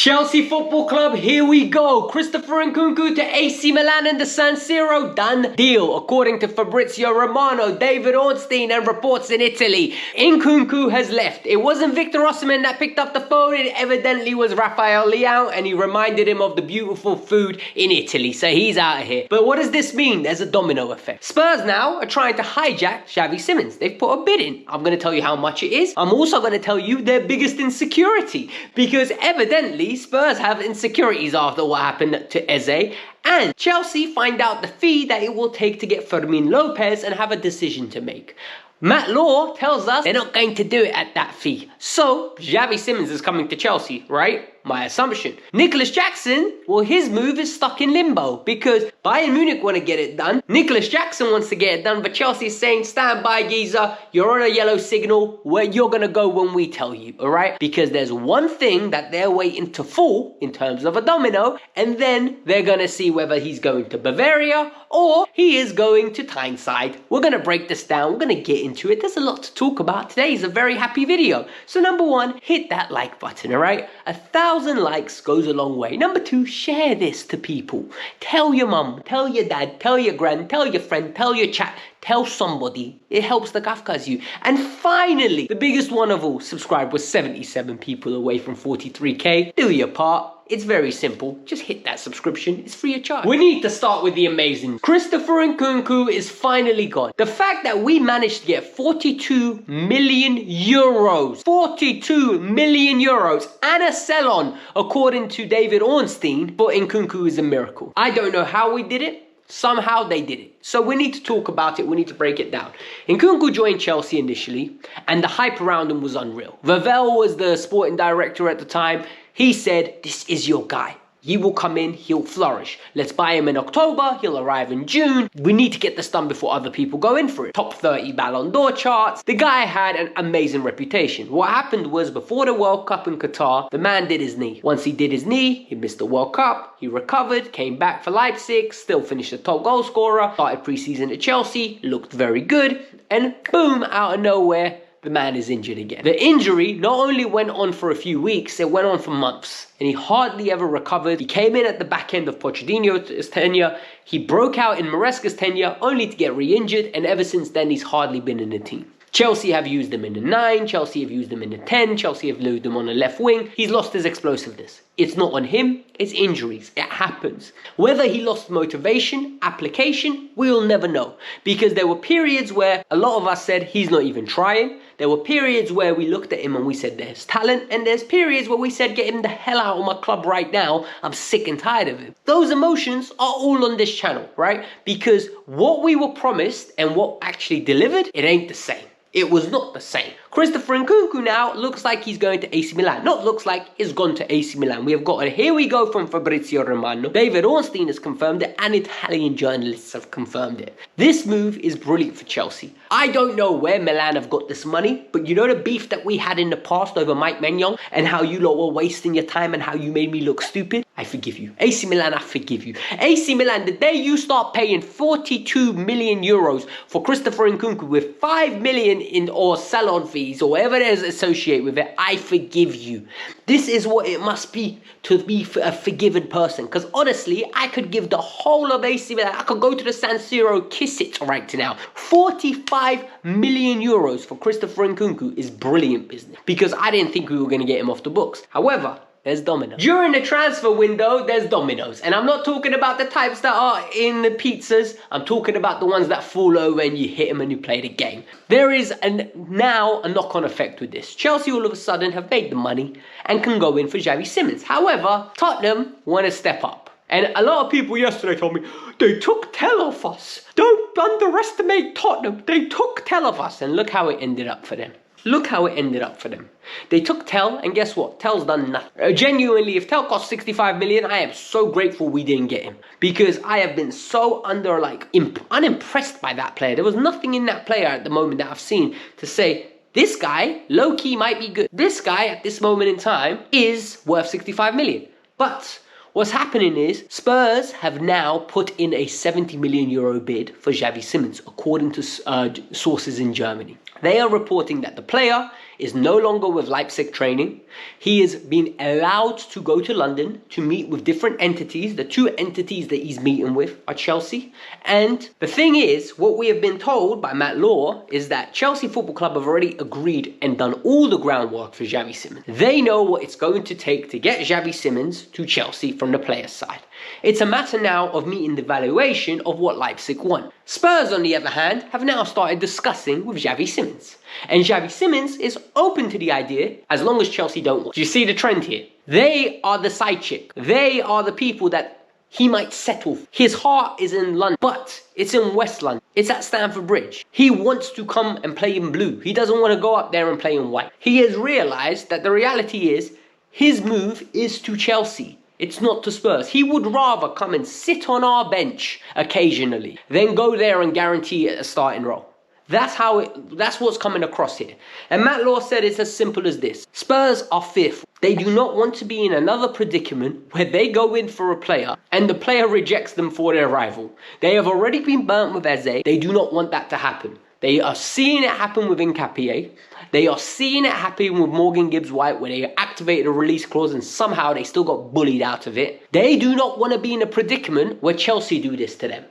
Chelsea Football Club, here we go. Christopher Nkunku to AC Milan and the San Siro, done deal. According to Fabrizio Romano, David Ornstein and reports in Italy, Nkunku has left. It wasn't Victor Osimhen that picked up the phone, it evidently was Rafael Leão, and he reminded him of the beautiful food in Italy, so he's out of here. But what does this mean? There's a domino effect. Spurs now are trying to hijack Xavi Simons. They've put a bid in. I'm going to tell you how much it is. I'm also going to tell you their biggest insecurity, because evidently Spurs have insecurities after what happened to Eze, and Chelsea find out the fee that it will take to get Fermin Lopez and have a decision to make. Matt Law tells us they're not going to do it at that fee. So, Xavi Simons is coming to Chelsea, right? My assumption. Nicholas Jackson, well, his move is stuck in limbo because Bayern Munich want to get it done. Nicholas Jackson wants to get it done, but Chelsea is saying, stand by, geezer. You're on a yellow signal where you're going to go when we tell you, all right? Because there's one thing that they're waiting to fall in terms of a domino, and then they're going to see whether he's going to Bavaria or he is going to Tyneside. We're going to break this down. We're going to get into it. There's a lot to talk about. Today is a very happy video. So number one, hit that like button, all right? 1,000 likes goes a long way. Number two, share this to people. Tell your mum, tell your dad, tell your gran, tell your friend, tell your chat, tell somebody. It helps the Kavkas View. And finally, the biggest one of all, subscribe. We're 77 people away from 43k. Do your part. It's very simple. Just hit that subscription. It's free of charge. We need to start with the amazing. Christopher Nkunku is finally gone. The fact that we managed to get 42 million euros, 42 million euros and a sell-on, according to David Ornstein, for Nkunku is a miracle. I don't know how we did it. Somehow they did it. So we need to talk about it. We need to break it down. Nkunku joined Chelsea initially, and the hype around him was unreal. Vavel was the sporting director at the time. He said, this is your guy. He will come in, he'll flourish. Let's buy him in October, he'll arrive in June. We need to get this done before other people go in for it. Top 30 Ballon d'Or charts. The guy had an amazing reputation. What happened was, before the World Cup in Qatar, the man did his knee. Once he did his knee, he missed the World Cup, he recovered, came back for Leipzig, still finished the top goal scorer, started pre-season at Chelsea, looked very good, and boom, out of nowhere, the man is injured again. The injury not only went on for a few weeks, it went on for months. And he hardly ever recovered. He came in at the back end of Pochettino's tenure. He broke out in Maresca's tenure only to get re-injured. And ever since then, he's hardly been in the team. Chelsea have used him in the 9, Chelsea have used him in the 10, Chelsea have used him on the left wing. He's lost his explosiveness. It's not on him, it's injuries. It happens. Whether he lost motivation, application, we'll never know. Because there were periods where a lot of us said he's not even trying. There were periods where we looked at him and we said there's talent. And there's periods where we said get him the hell out of my club right now. I'm sick and tired of him. Those emotions are all on this channel, right? Because what we were promised and what actually delivered, it ain't the same. It was not the same. Christopher Nkunku now looks like he's going to AC Milan. Not looks like, he's gone to AC Milan. We have got a here we go from Fabrizio Romano. David Ornstein has confirmed it and Italian journalists have confirmed it. This move is brilliant for Chelsea. I don't know where Milan have got this money, but you know the beef that we had in the past over Mike Maignan and how you lot were wasting your time and how you made me look stupid? I forgive you. AC Milan, I forgive you. AC Milan, the day you start paying 42 million euros for Christopher Nkunku with 5 million in or sell-on fees or whatever it is associated with it, I forgive you. This is what it must be to be a forgiven person. Because honestly, I could give the whole of AC Milan, I could go to the San Siro, kiss it right now. 45 million euros for Christopher Nkunku is brilliant business. Because I didn't think we were going to get him off the books. However, there's dominoes. During the transfer window, there's dominoes. And I'm not talking about the types that are in the pizzas. I'm talking about the ones that fall over and you hit them and you play the game. There is now a knock-on effect with this. Chelsea all of a sudden have made the money and can go in for Xavi Simons. However, Tottenham want to step up. And a lot of people yesterday told me, they took Tell off us. Don't underestimate Tottenham. They took Tell off us. And look how it ended up for them. Look how it ended up for them. They took Tell, and guess what? Tell's done nothing. Genuinely, if Tell cost 65 million, I am so grateful we didn't get him. Because I have been so unimpressed by that player. There was nothing in that player at the moment that I've seen to say, this guy, low-key, might be good. This guy, at this moment in time, is worth 65 million. But what's happening is Spurs have now put in a 70 million euro bid for Xavi Simons, according to sources in Germany. They are reporting that the player is no longer with Leipzig training. He is being allowed to go to London to meet with different entities. The two entities that he's meeting with are Chelsea. And the thing is, what we have been told by Matt Law is that Chelsea Football Club have already agreed and done all the groundwork for Xavi Simons. They know what it's going to take to get Xavi Simons to Chelsea from the players' side. It's a matter now of meeting the valuation of what Leipzig want. Spurs, on the other hand, have now started discussing with Xavi Simons. And Xavi Simons is open to the idea as long as Chelsea don't want. Do you see the trend here? They are the side chick. They are the people that he might settle. His heart is in London, but it's in West London. It's at Stamford Bridge. He wants to come and play in blue. He doesn't want to go up there and play in white. He has realized that the reality is his move is to Chelsea. It's not to Spurs. He would rather come and sit on our bench occasionally than go there and guarantee a starting role. That's what's coming across here. And Matt Law said it's as simple as this. Spurs are fearful. They do not want to be in another predicament where they go in for a player and the player rejects them for their rival. They have already been burnt with Eze. They do not want that to happen. They are seeing it happen with Nkapie. They are seeing it happen with Morgan Gibbs-White, where they activated a release clause and somehow they still got bullied out of it. They do not want to be in a predicament where Chelsea do this to them.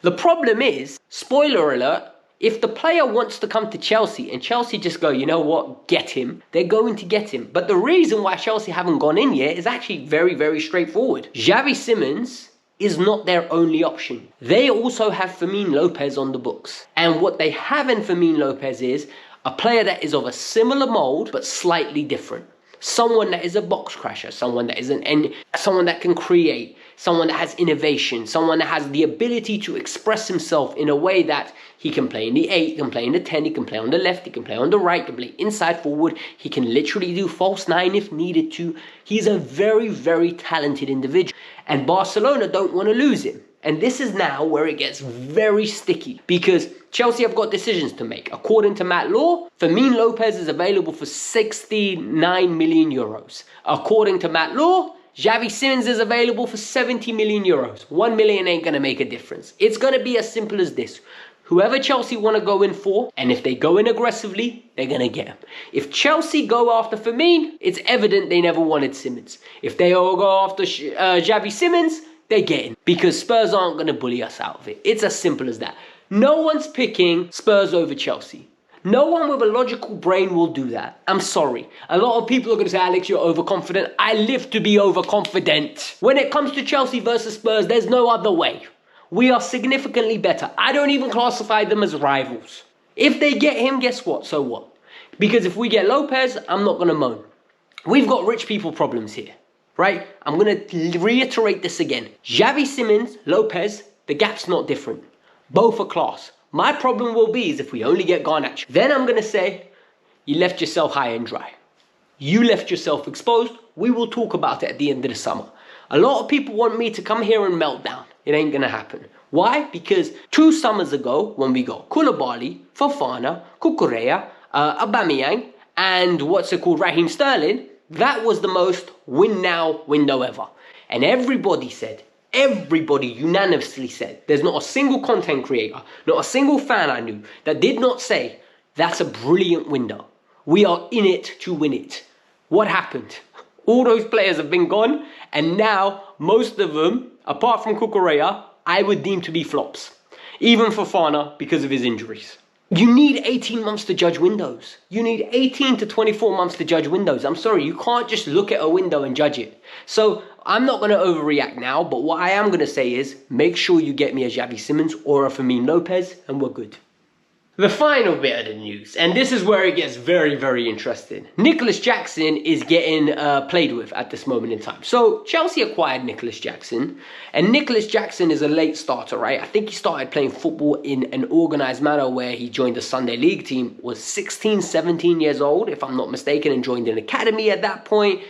The problem is, spoiler alert, if the player wants to come to Chelsea and Chelsea just go, you know what, get him, they're going to get him. But the reason why Chelsea haven't gone in yet is actually very, very straightforward. Xavi Simons is not their only option. They also have Fermin Lopez on the books. And what they have in Fermin Lopez is a player that is of a similar mold, but slightly different. Someone that is a box crasher, someone that is someone that can create, someone that has innovation, someone that has the ability to express himself in a way that he can play in the 8, he can play in the 10, he can play on the left, he can play on the right, he can play inside forward, he can literally do false 9 if needed to. He's a very, very talented individual. And Barcelona don't want to lose him. And this is now where it gets very sticky because Chelsea have got decisions to make. According to Matt Law, Fermin Lopez is available for 69 million euros. According to Matt Law, Xavi Simons is available for 70 million euros. 1 million ain't going to make a difference. It's going to be as simple as this. Whoever Chelsea want to go in for, and if they go in aggressively, they're going to get him. If Chelsea go after Fermin, it's evident they never wanted Simons. If they all go after Xavi Simons, they get him. Because Spurs aren't going to bully us out of it. It's as simple as that. No one's picking Spurs over Chelsea. No one with a logical brain will do that. I'm sorry. A lot of people are going to say, Alex, you're overconfident. I live to be overconfident. When it comes to Chelsea versus Spurs, there's no other way. We are significantly better. I don't even classify them as rivals. If they get him, guess what? So what? Because if we get Lopez, I'm not going to moan. We've got rich people problems here, right? I'm going to reiterate this again. Xavi Simons, Lopez, the gap's not different. Both are class. My problem will be is if we only get Garnacho. Then I'm going to say, you left yourself high and dry. You left yourself exposed. We will talk about it at the end of the summer. A lot of people want me to come here and melt down. It ain't going to happen. Why? Because 2 summers ago, when we got Koulibaly, Fofana, Cucurella, Aubameyang, and Raheem Sterling, that was the most win now window ever. And everybody unanimously said, there's not a single content creator, not a single fan I knew that did not say, that's a brilliant window. We are in it to win it. What happened? All those players have been gone, and now most of them, apart from Cucurella, I would deem to be flops. Even Fofana because of his injuries. You need 18 months to judge windows. You need 18 to 24 months to judge windows. I'm sorry, you can't just look at a window and judge it. So I'm not going to overreact now, but what I am going to say is make sure you get me a Xavi Simons or a Fermin Lopez and we're good. The final bit of the news, and this is where it gets very, very interesting. Nicholas Jackson is getting played with at this moment in time. So Chelsea acquired Nicholas Jackson, and Nicholas Jackson is a late starter, right? I think he started playing football in an organised manner where he joined the Sunday League team, was 16, 17 years old, if I'm not mistaken, and joined an academy at that point.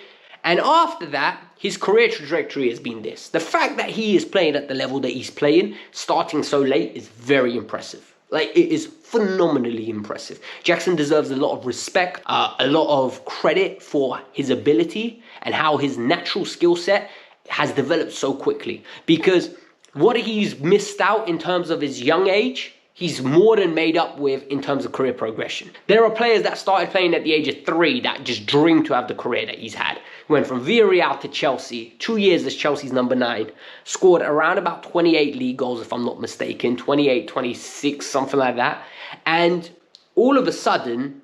And after that, his career trajectory has been this. The fact that he is playing at the level that he's playing, starting so late, is very impressive. Like, it is phenomenally impressive. Jackson deserves a lot of respect, a lot of credit for his ability and how his natural skill set has developed so quickly. Because what he's missed out in terms of his young age he's more than made up with in terms of career progression. There are players that started playing at the age of 3 that just dream to have the career that he's had. He went from Villarreal to Chelsea, 2 years as Chelsea's number 9, scored around about 28 league goals if I'm not mistaken, 28, 26, something like that. And all of a sudden,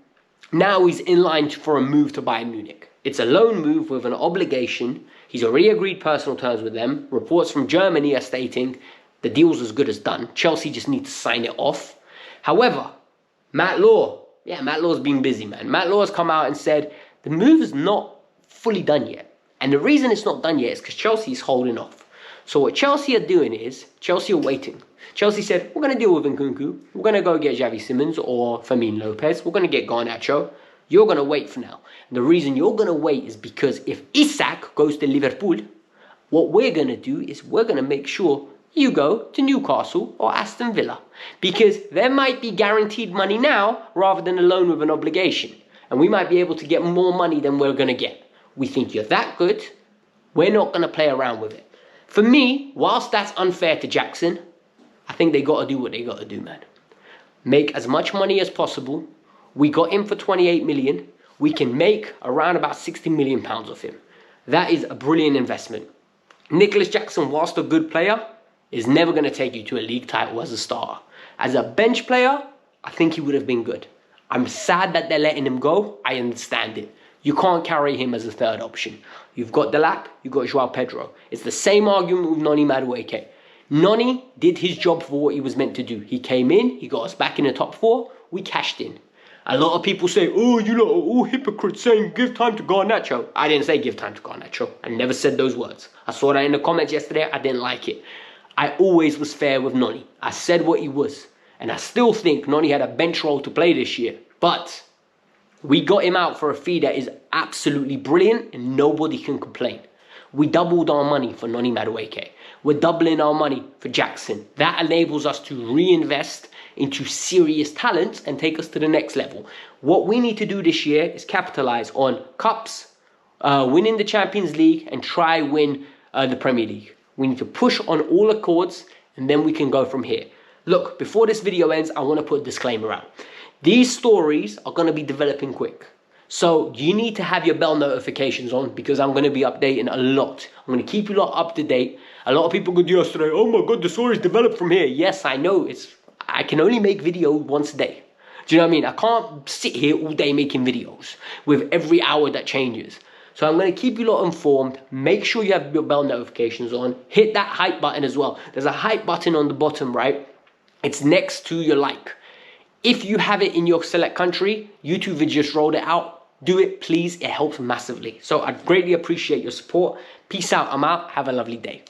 now he's in line for a move to Bayern Munich. It's a loan move with an obligation. He's already agreed personal terms with them. Reports from Germany are stating the deal's as good as done. Chelsea just need to sign it off. However, Matt Law's been busy, man. Matt Law has come out and said the move is not fully done yet. And the reason it's not done yet is because Chelsea is holding off. So what Chelsea are doing is, Chelsea are waiting. Chelsea said, we're going to deal with Nkunku. We're going to go get Xavi Simons or Fermin Lopez. We're going to get Garnacho. You're going to wait for now. And the reason you're going to wait is because if HIJACK goes to Liverpool, what we're going to do is we're going to make sure you go to Newcastle or Aston Villa, because there might be guaranteed money now rather than a loan with an obligation, and we might be able to get more money than we're going to get. We think you're that good, we're not going to play around with it. For me, whilst that's unfair to Jackson, I think they got to do what they got to do, man. Make as much money as possible. We got him for 28 million. We can make around about 60 million pounds off him. That is a brilliant investment. Nicholas Jackson, whilst a good player, is never going to take you to a league title as a starter. As a bench player, I think he would have been good. I'm sad that they're letting him go. I understand it. You can't carry him as a third option. You've got Delap, you've got Joao Pedro. It's the same argument with Noni Madueke. Noni did his job for what he was meant to do. He came in, he got us back in the top 4, we cashed in. A lot of people say, oh, you lot are all hypocrites saying give time to Garnacho. I didn't say give time to Garnacho. I never said those words. I saw that in the comments yesterday. I didn't like it. I always was fair with Noni. I said what he was. And I still think Noni had a bench role to play this year. But we got him out for a fee that is absolutely brilliant and nobody can complain. We doubled our money for Noni Madueke. We're doubling our money for Jackson. That enables us to reinvest into serious talent and take us to the next level. What we need to do this year is capitalize on cups, winning the Champions League, and try win the Premier League. We need to push on all accords, and then we can go from here. Look, before this video ends, I want to put a disclaimer out. These stories are going to be developing quick. So you need to have your bell notifications on, because I'm going to be updating a lot. I'm going to keep you lot up to date. A lot of people go yesterday, oh my God, the story's developed from here. Yes, I know. I can only make videos once a day. Do you know what I mean? I can't sit here all day making videos with every hour that changes. So I'm going to keep you lot informed. Make sure you have your bell notifications on. Hit that hype button as well. There's a hype button on the bottom right. It's next to your like. If you have it in your select country, YouTube has just rolled it out. Do it, please. It helps massively. So I'd greatly appreciate your support. Peace out. I'm out. Have a lovely day.